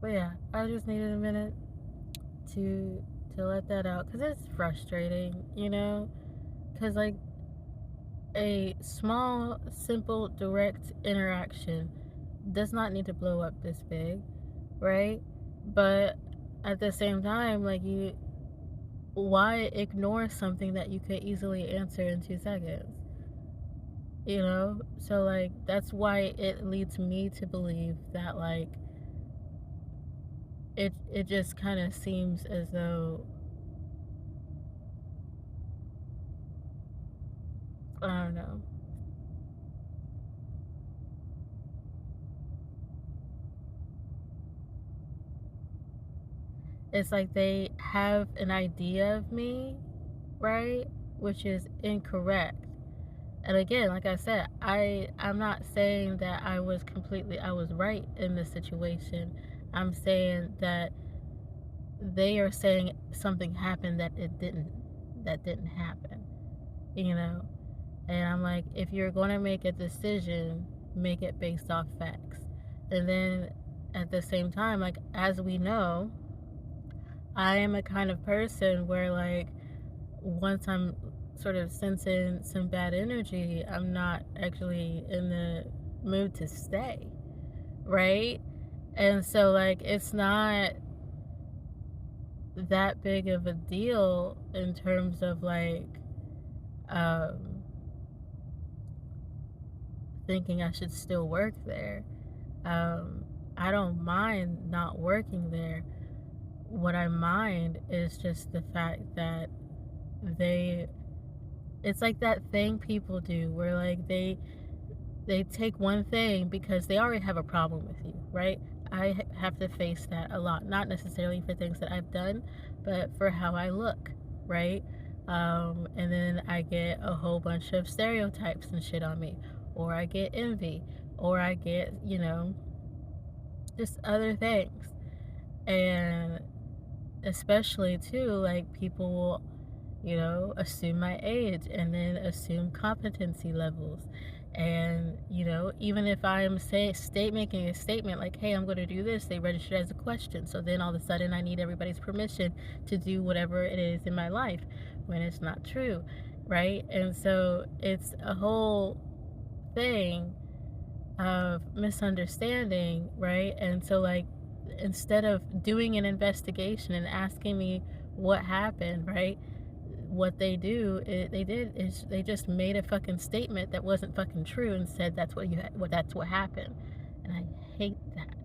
But yeah, I just needed a minute to let that out because it's frustrating, you know? Because like a small, simple, direct interaction does not need to blow up this big, right? But at the same time, like why ignore something that you could easily answer in 2 seconds? You know? So like that's why it leads me to believe that like it just kind of seems as though I don't know. It's like they have an idea of me, right? Which is incorrect. And again, like I said, I'm not saying that I was right in this situation. I'm saying that they are saying something happened that didn't happen, you know? And I'm like, if you're going to make a decision, make it based off facts. And then at the same time, like as we know, I am a kind of person where like once I'm sort of sensing some bad energy, I'm not actually in the mood to stay, right? And so like it's not that big of a deal in terms of like um thinking I should still work there. Um I don't mind not working there. What I mind is just the fact that they it's like that thing people do where like they take one thing because they already have a problem with you, right? I have to face that a lot, not necessarily for things that I've done, but for how I look, right? And then I get a whole bunch of stereotypes and shit on me, or I get envy, or I get, just other things. And especially too, like people will assume my age and then assume competency levels. And, even if I'm making a statement like, hey, I'm going to do this, they register as a question. So then all of a sudden I need everybody's permission to do whatever it is in my life when it's not true, right? And so it's a whole thing of misunderstanding, right? And so, like, instead of doing an investigation and asking me what happened, right? What they did is they just made a fucking statement that wasn't fucking true and said that's what happened, and I hate that.